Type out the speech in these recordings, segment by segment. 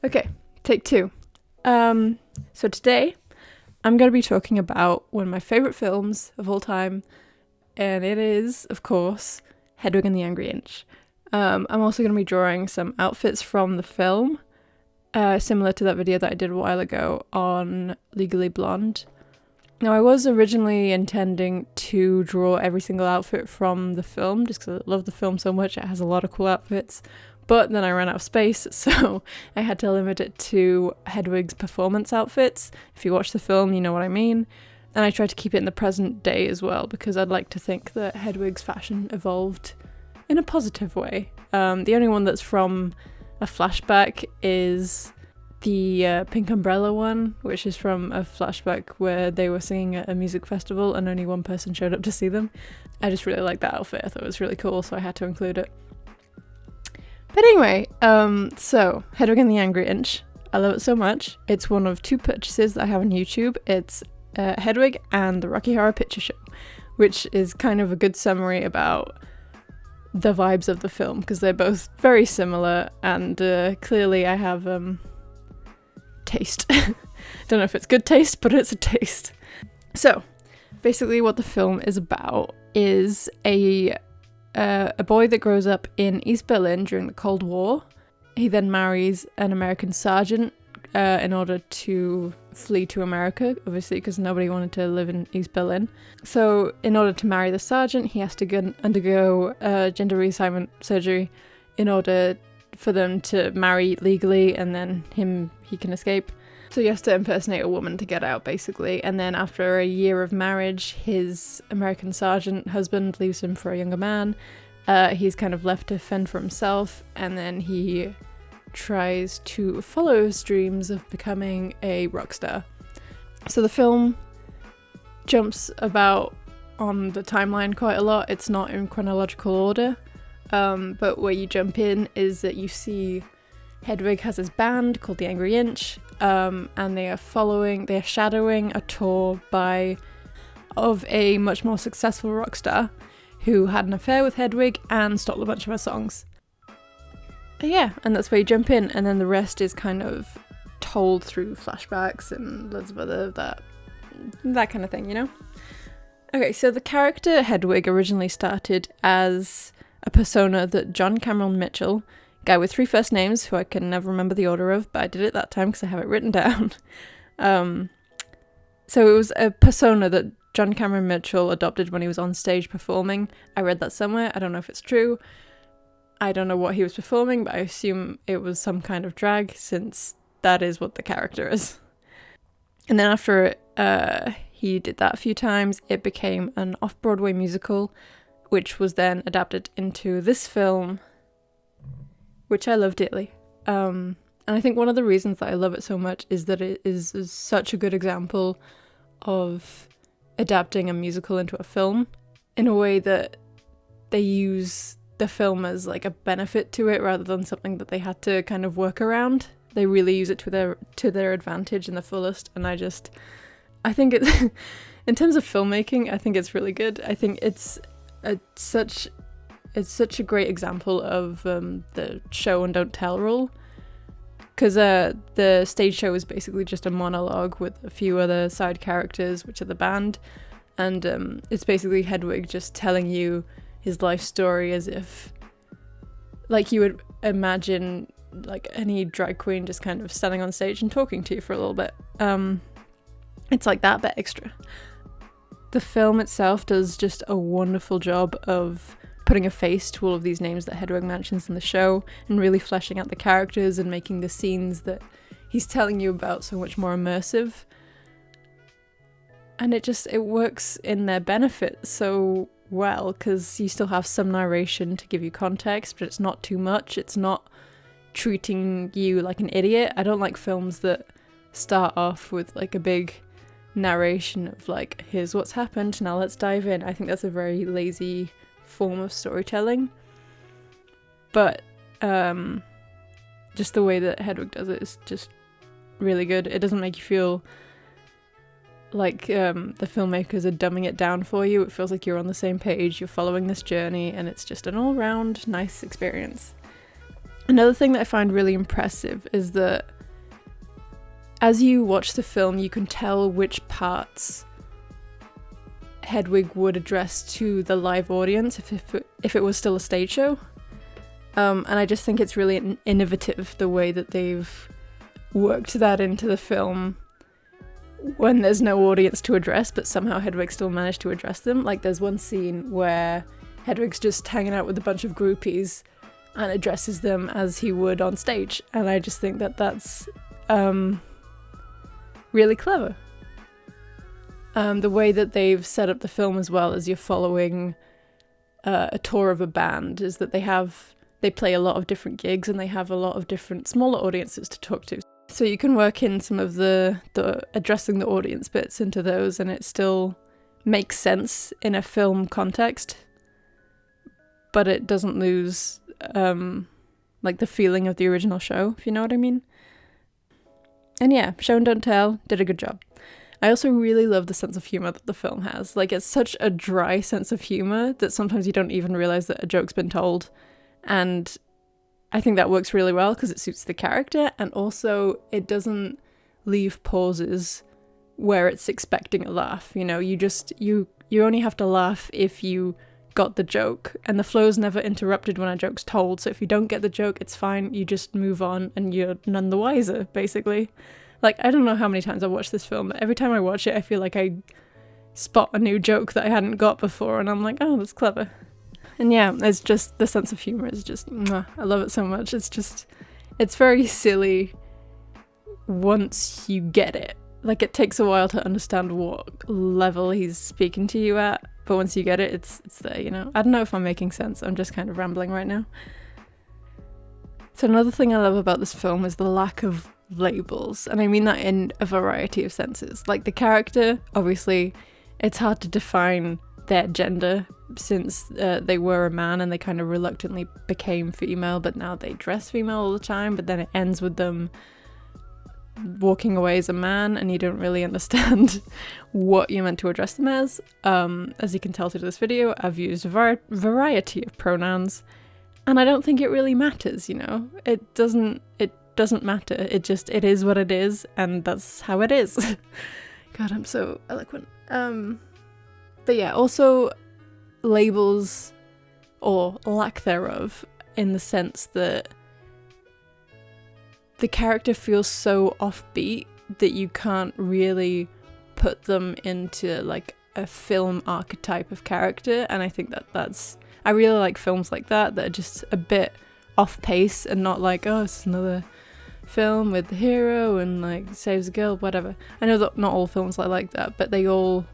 Okay, take two. So today I'm going to be talking about one of my favourite films of all time, and it is, of course, Hedwig and the Angry Inch. I'm also going to be drawing some outfits from the film, similar to that video that I did a while ago on Legally Blonde. Now, I was originally intending to draw every single outfit from the film, just because I love the film so much. It has a lot of cool outfits. But then I ran out of space, so I had to limit it to Hedwig's performance outfits. If you watch the film, you know what I mean. And I tried to keep it in the present day as well, because I'd like to think that Hedwig's fashion evolved in a positive way. The only one that's from a flashback is the Pink Umbrella one, which is from a flashback where they were singing at a music festival and only one person showed up to see them. I just really liked that outfit. I thought it was really cool, so I had to include it. But anyway, so Hedwig and the Angry Inch. I love it so much. It's one of two purchases that I have on YouTube. It's Hedwig and the Rocky Horror Picture Show, which is kind of a good summary about the vibes of the film, because they're both very similar, and clearly I have taste. Don't know if it's good taste, but it's a taste. So, basically what the film is about is a boy that grows up in East Berlin during the Cold War. He then marries an American sergeant in order to flee to America, obviously, because nobody wanted to live in East Berlin. So in order to marry the sergeant, he has to undergo gender reassignment surgery in order for them to marry legally, and then he can escape. So he has to impersonate a woman to get out, basically. And then after a year of marriage, his American sergeant husband leaves him for a younger man. He's kind of left to fend for himself, and then he tries to follow his dreams of becoming a rock star. So the film jumps about on the timeline quite a lot. It's not in chronological order, but where you jump in is that you see Hedwig has his band called the Angry Inch, and they are shadowing a tour of a much more successful rock star who had an affair with Hedwig and stole a bunch of her songs. And that's where you jump in, and then the rest is kind of told through flashbacks and loads of other that kind of thing, you know? Okay, so the character Hedwig originally started as a persona that John Cameron Mitchell, guy with 3 first names, who I can never remember the order of, but I did it that time because I have it written down. So it was a persona that John Cameron Mitchell adopted when he was on stage performing. I read that somewhere. I don't know if it's true. I don't know what he was performing, but I assume it was some kind of drag, since that is what the character is. And then after he did that a few times, it became an off-Broadway musical, which was then adapted into this film, which I love dearly. And I think one of the reasons that I love it so much is that it is such a good example of adapting a musical into a film in a way that they use the film as like a benefit to it rather than something that they had to kind of work around. They really use it to their advantage in the fullest, and I think it's in terms of filmmaking, I think it's really good. I think it's such a great example of the show and don't tell rule, because the stage show is basically just a monologue with a few other side characters, which are the band, and it's basically Hedwig just telling you his life story as if, like, you would imagine like any drag queen just kind of standing on stage and talking to you for a little bit. It's like that, but extra. The film itself does just a wonderful job of putting a face to all of these names that Hedwig mentions in the show, and really fleshing out the characters and making the scenes that he's telling you about so much more immersive. And it works in their benefit so well, because you still have some narration to give you context, but it's not too much. It's not treating you like an idiot. I don't like films that start off with like a big narration of like, here's what's happened, now let's dive in. I think that's a very lazy form of storytelling, but just the way that Hedwig does it is just really good. It doesn't make you feel like the filmmakers are dumbing it down for you. It feels like you're on the same page, you're following this journey, and it's just an all-round nice experience. Another thing that I find really impressive is that as you watch the film, you can tell which parts Hedwig would address to the live audience if it was still a stage show. And I just think it's really innovative the way that they've worked that into the film when there's no audience to address, but somehow Hedwig still managed to address them. Like, there's one scene where Hedwig's just hanging out with a bunch of groupies and addresses them as he would on stage, and I just think that that's really clever. The way that they've set up the film as well as you're following a tour of a band is that they play a lot of different gigs and they have a lot of different smaller audiences to talk to. So you can work in some of the addressing the audience bits into those, and it still makes sense in a film context, but it doesn't lose like the feeling of the original show, if you know what I mean. And yeah, Show and Don't Tell did a good job. I also really love the sense of humor that the film has. Like, it's such a dry sense of humor that sometimes you don't even realize that a joke's been told. And I think that works really well because it suits the character, and also it doesn't leave pauses where it's expecting a laugh. You know, you only have to laugh if you got the joke, and the flow's never interrupted when a joke's told. So if you don't get the joke, it's fine. You just move on and you're none the wiser, basically. Like, I don't know how many times I've watched this film, but every time I watch it, I feel like I spot a new joke that I hadn't got before, and I'm like, oh, that's clever. And yeah, it's just, the sense of humor is just, mwah, I love it so much. It's very silly once you get it. Like, it takes a while to understand what level he's speaking to you at, but once you get it, it's there, you know? I don't know if I'm making sense. I'm just kind of rambling right now. So another thing I love about this film is the lack of labels, and I mean that in a variety of senses. Like, the character, obviously, it's hard to define their gender since they were a man and they kind of reluctantly became female, but now they dress female all the time, but then it ends with them walking away as a man and you don't really understand what you're meant to address them as. As you can tell through this video, I've used a variety of pronouns, and I don't think it really matters, you know? It doesn't matter. It is what it is, and that's how it is. God, I'm so eloquent. But yeah, also labels, or lack thereof, in the sense that the character feels so offbeat that you can't really put them into like a film archetype of character, and I think I really like films like that are just a bit off pace and not like, oh, it's another film with the hero and like saves a girl, whatever. I know that not all films are like that, but they all,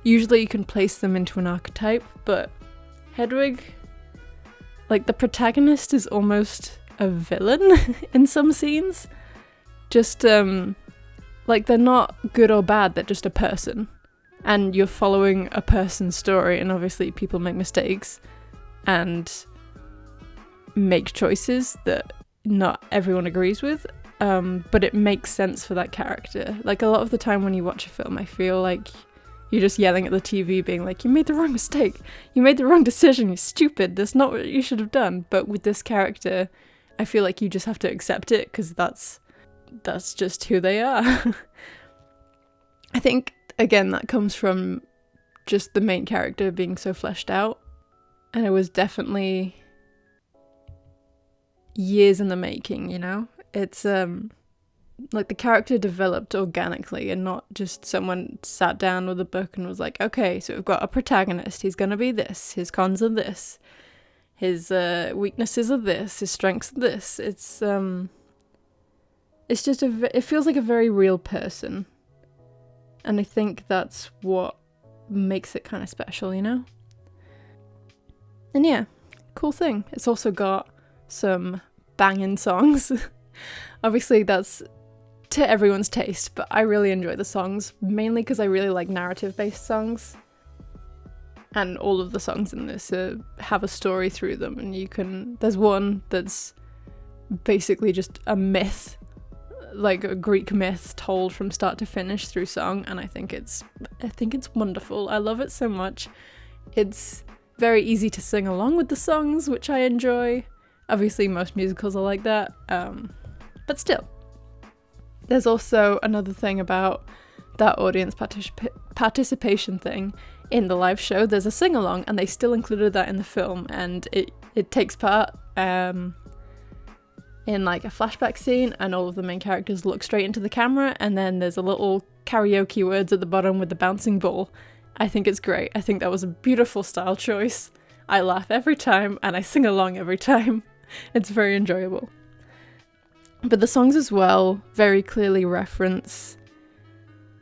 usually you can place them into an archetype, but Hedwig, like, the protagonist is almost a villain in some scenes. Just like, they're not good or bad, they're just a person, and you're following a person's story, and obviously people make mistakes and make choices that not everyone agrees with, but it makes sense for that character. Like, a lot of the time when you watch a film, I feel like you're just yelling at the TV being like, you made the wrong mistake, you made the wrong decision, you're stupid, that's not what you should have done. But with this character, I feel like you just have to accept it because that's just who they are. I think, again, that comes from just the main character being so fleshed out, and it was definitely years in the making, you know? It's like, the character developed organically and not just someone sat down with a book and was like, okay, so we've got a protagonist, he's gonna be this, his cons are this, his weaknesses are this, his strengths are this. It's just it feels like a very real person, and I think that's what makes it kind of special, you know? And yeah, cool thing, it's also got some banging songs. Obviously that's to everyone's taste, but I really enjoy the songs, mainly because I really like narrative-based songs, and all of the songs in this have a story through them, and there's one that's basically just a myth, like a Greek myth told from start to finish through song, and I think it's wonderful. I love it so much. It's very easy to sing along with the songs, which I enjoy. Obviously most musicals are like that, but still. There's also another thing about that audience participation thing in the live show. There's a sing-along, and they still included that in the film, and it takes part in like a flashback scene, and all of the main characters look straight into the camera, and then there's a little karaoke words at the bottom with the bouncing ball. I think it's great. I think that was a beautiful style choice. I laugh every time, and I sing along every time. It's very enjoyable. But the songs as well very clearly reference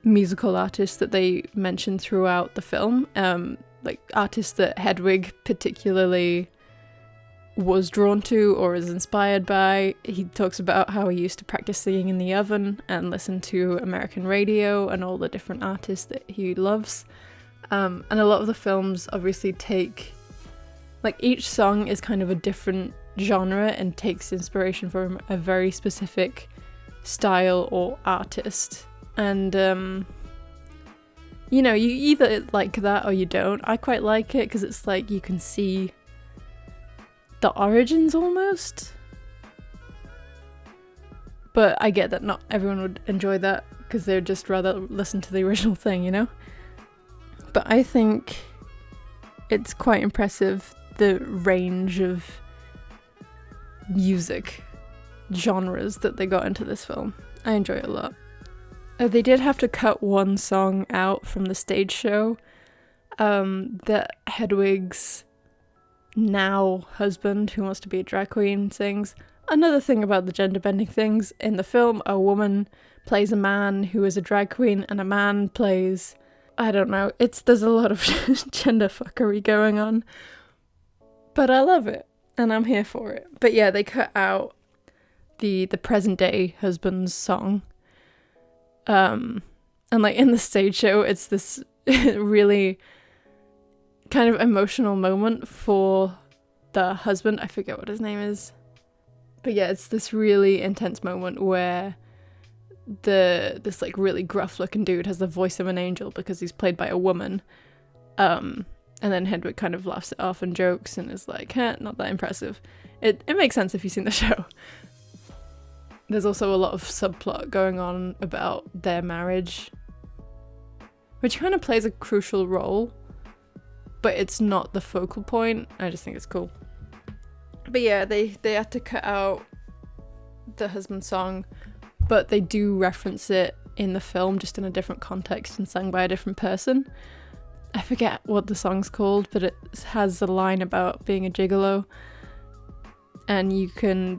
musical artists that they mention throughout the film, like artists that Hedwig particularly was drawn to or is inspired by. He talks about how he used to practice singing in the oven and listen to American radio and all the different artists that he loves. And a lot of the films obviously take, like, each song is kind of a different genre and takes inspiration from a very specific style or artist. And you know, you either like that or you don't. I quite like it because it's like you can see the origins almost, but I get that not everyone would enjoy that because they'd just rather listen to the original thing, you know. But I think it's quite impressive, the range of music genres that they got into this film. I enjoy it a lot. They did have to cut one song out from the stage show that Hedwig's now husband, who wants to be a drag queen, sings. Another thing about the gender bending things, in the film a woman plays a man who is a drag queen, and a man plays, I don't know, there's a lot of gender fuckery going on, but I love it and I'm here for it. But yeah, they cut out the present day husband's song, and like in the stage show it's this really kind of emotional moment for the husband. I forget what his name is, but yeah, it's this really intense moment where this like really gruff looking dude has the voice of an angel because he's played by a woman, and then Hedwig kind of laughs it off and jokes and is like, not that impressive. It makes sense if you've seen the show. There's also a lot of subplot going on about their marriage, which kind of plays a crucial role, but it's not the focal point. I just think it's cool. But yeah, they had to cut out the husband song, but they do reference it in the film, just in a different context and sung by a different person. I forget what the song's called, but it has a line about being a gigolo. And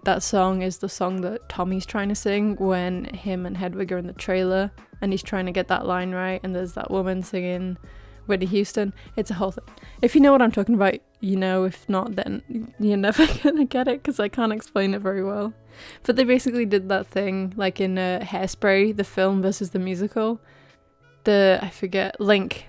that song is the song that Tommy's trying to sing when him and Hedwig are in the trailer, and he's trying to get that line right, and there's that woman singing Whitney Houston. It's a whole thing. If you know what I'm talking about, you know. If not, then you're never gonna get it because I can't explain it very well. But they basically did that thing like in Hairspray, the film versus the musical. I forget, Link,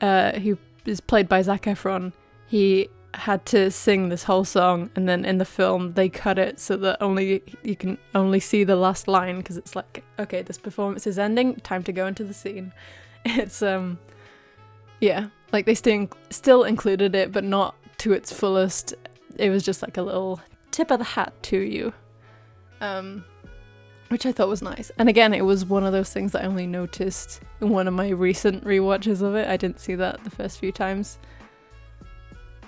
who is played by Zac Efron, he had to sing this whole song, and then in the film they cut it so that you can only see the last line, because it's like, okay, this performance is ending, time to go into the scene. It's yeah, like they still included it, but not to its fullest. It was just like a little tip of the hat to you, which I thought was nice. And again, it was one of those things that I only noticed in one of my recent rewatches of it. I didn't see that the first few times.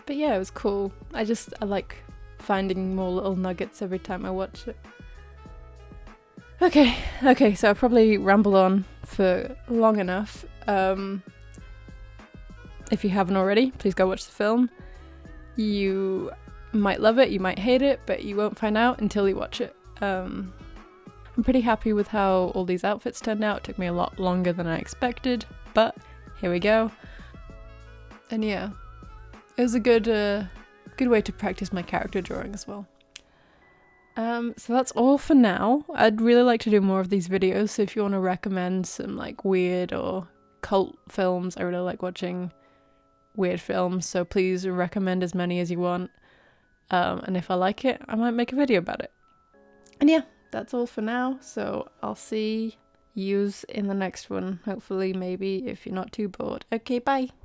But yeah, it was cool. I like finding more little nuggets every time I watch it. Okay, so I'll probably ramble on for long enough. If you haven't already, please go watch the film. You might love it, you might hate it, but you won't find out until you watch it. I'm pretty happy with how all these outfits turned out. It took me a lot longer than I expected, but here we go. And yeah, it was a good way to practice my character drawing as well. So that's all for now. I'd really like to do more of these videos, so if you want to recommend some like weird or cult films, I really like watching weird films, so please recommend as many as you want. And if I like it, I might make a video about it. And yeah, that's all for now, so I'll see yous in the next one, hopefully, maybe, if you're not too bored. Okay, bye!